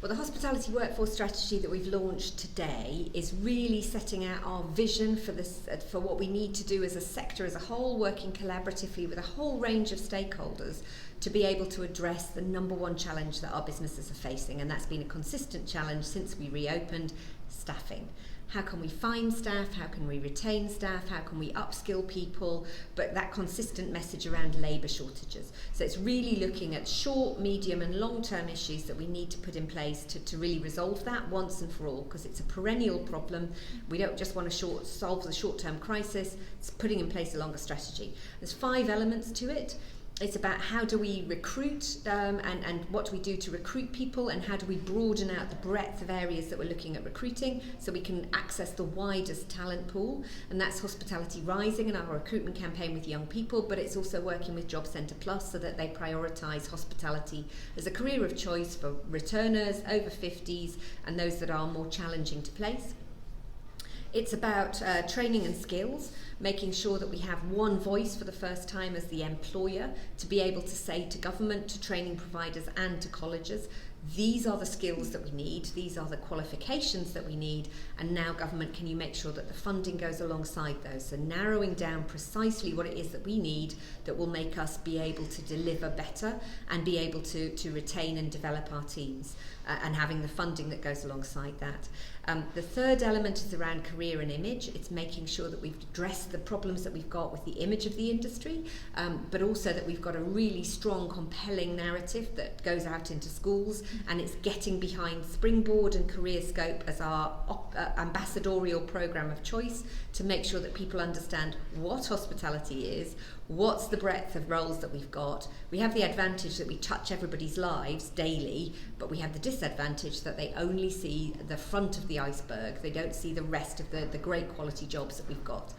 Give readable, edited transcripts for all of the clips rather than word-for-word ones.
Well, the Hospitality Workforce Strategy that we've launched today is really setting out our vision for this, for what we need to do as a sector as a whole, working collaboratively with a whole range of stakeholders to be able to address the number one challenge that our businesses are facing, and that's been a consistent challenge since we reopened: staffing. How can we find staff? How can we retain staff? How can we upskill people? But that consistent message around labour shortages. So it's really looking at short, medium and long-term issues that we need to put in place to really resolve that once and for all, because it's a perennial problem. We don't just want to solve the short-term crisis, it's putting in place a longer strategy. There's 5 elements to it. It's about how do we recruit and what do we do to recruit people, and how do we broaden out the breadth of areas that we're looking at recruiting so we can access the widest talent pool. And that's Hospitality Rising and our recruitment campaign with young people, but it's also working with Job Centre Plus so that they prioritise hospitality as a career of choice for returners, over 50s and those that are more challenging to place. It's about training and skills, making sure that we have one voice for the first time as the employer to be able to say to government, to training providers and to colleges, these are the skills that we need, these are the qualifications that we need, and now government, can you make sure that the funding goes alongside those? So narrowing down precisely what it is that we need that will make us be able to deliver better and be able to retain and develop our teams, and having the funding that goes alongside that. The third element is around career and image. It's making sure that we've addressed the problems that we've got with the image of the industry, but also that we've got a really strong, compelling narrative that goes out into schools, and it's getting behind Springboard and Career Scope as our ambassadorial programme of choice to make sure that people understand what hospitality is, what's the breadth of roles that we've got. We have the advantage that we touch everybody's lives daily, but we have the disadvantage that they only see the front of the iceberg. They don't see the rest of the great quality jobs that we've got.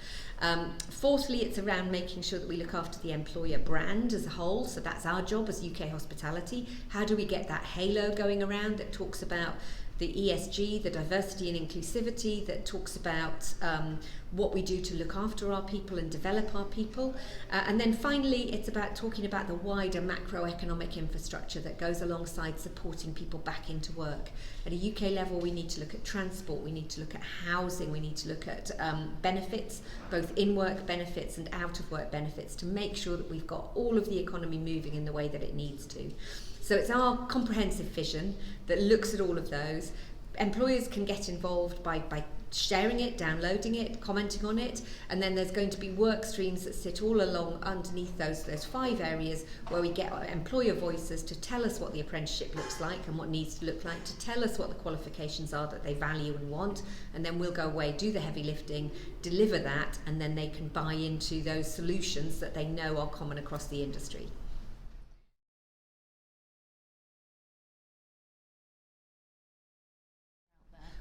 Fourthly, it's around making sure that we look after the employer brand as a whole. So that's our job as UK Hospitality. How do we get that halo going around that talks about the ESG, the diversity and inclusivity, that talks about what we do to look after our people and develop our people. And then finally, it's about talking about the wider macroeconomic infrastructure that goes alongside supporting people back into work. At a UK level, we need to look at transport, we need to look at housing, we need to look at benefits, both in-work benefits and out-of-work benefits, to make sure that we've got all of the economy moving in the way that it needs to. So it's our comprehensive vision that looks at all of those. Employers can get involved by sharing it, downloading it, commenting on it, and then there's going to be work streams that sit all along underneath those 5 areas where we get our employer voices to tell us what the apprenticeship looks like and what needs to look like, to tell us what the qualifications are that they value and want, and then we'll go away, do the heavy lifting, deliver that, and then they can buy into those solutions that they know are common across the industry.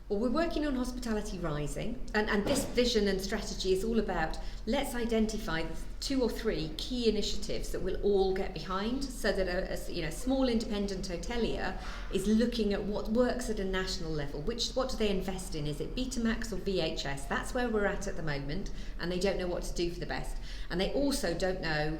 Well, we're working on Hospitality Rising, and this vision and strategy is all about, let's identify the 2 or 3 key initiatives that we'll all get behind, so that a small independent hotelier is looking at what works at a national level. What do they invest in? Is it Betamax or VHS? That's where we're at the moment, and they don't know what to do for the best. And they also don't know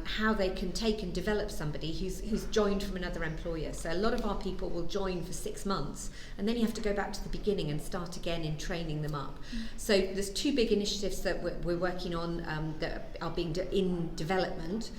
how they can take and develop somebody who's joined from another employer. So a lot of our people will join for 6 months, and then you have to go back to the beginning and start again in training them up. So there's 2 big initiatives that we're working on that are being in development.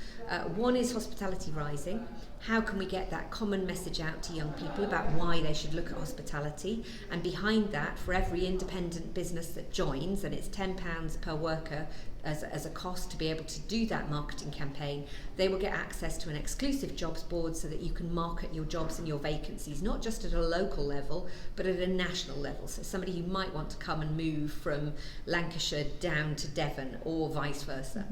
One is Hospitality Rising. How can we get that common message out to young people about why they should look at hospitality? And behind that, for every independent business that joins, and it's £10 per worker as a cost to be able to do that marketing campaign, they will get access to an exclusive jobs board so that you can market your jobs and your vacancies, not just at a local level, but at a national level. So somebody who might want to come and move from Lancashire down to Devon or vice versa.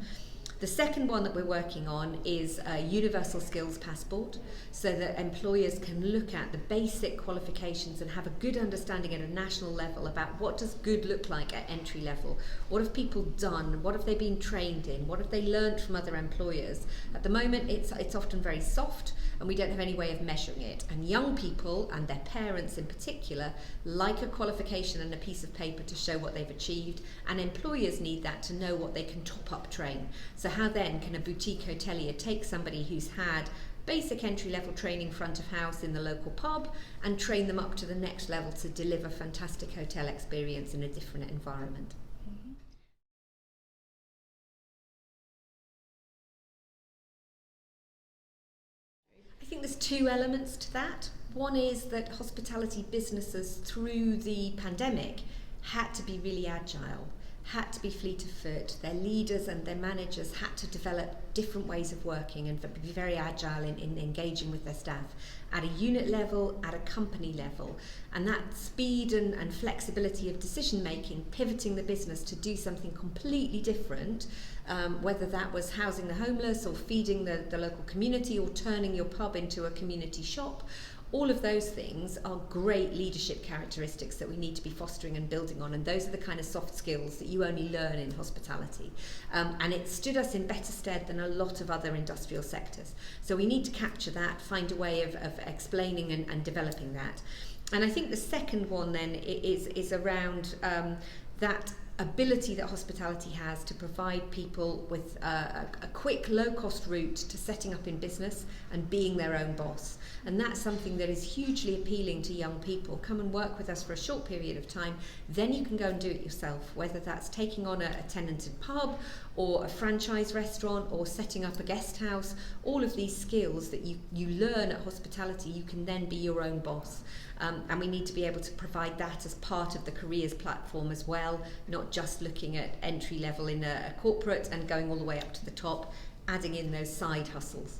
The second one that we're working on is a universal skills passport, so that employers can look at the basic qualifications and have a good understanding at a national level about what does good look like at entry level. What have people done? What have they been trained in? What have they learned from other employers? At the moment, it's often very soft, and we don't have any way of measuring it. And young people, and their parents in particular, like a qualification and a piece of paper to show what they've achieved, and employers need that to know what they can top up train. So how then can a boutique hotelier take somebody who's had basic entry-level training front of house in the local pub and train them up to the next level to deliver fantastic hotel experience in a different environment. I think there's two elements to that. One is that hospitality businesses through the pandemic had to be really agile, had to be fleet of foot. Their leaders and their managers had to develop different ways of working and be very agile in engaging with their staff at a unit level, at a company level. And that speed and flexibility of decision making, pivoting the business to do something completely different, whether that was housing the homeless or feeding the local community or turning your pub into a community shop. All of those things are great leadership characteristics that we need to be fostering and building on, and those are the kind of soft skills that you only learn in hospitality. And it stood us in better stead than a lot of other industrial sectors. So we need to capture that, find a way of explaining and developing that. And I think the second one then is around that ability that hospitality has to provide people with a quick, low-cost route to setting up in business and being their own boss. And that's something that is hugely appealing to young people. Come and work with us for a short period of time, then you can go and do it yourself, whether that's taking on a tenanted pub or a franchise restaurant or setting up a guest house. All of these skills that you learn at hospitality, you can then be your own boss. And we need to be able to provide that as part of the careers platform as well, not just looking at entry level in a corporate and going all the way up to the top, adding in those side hustles.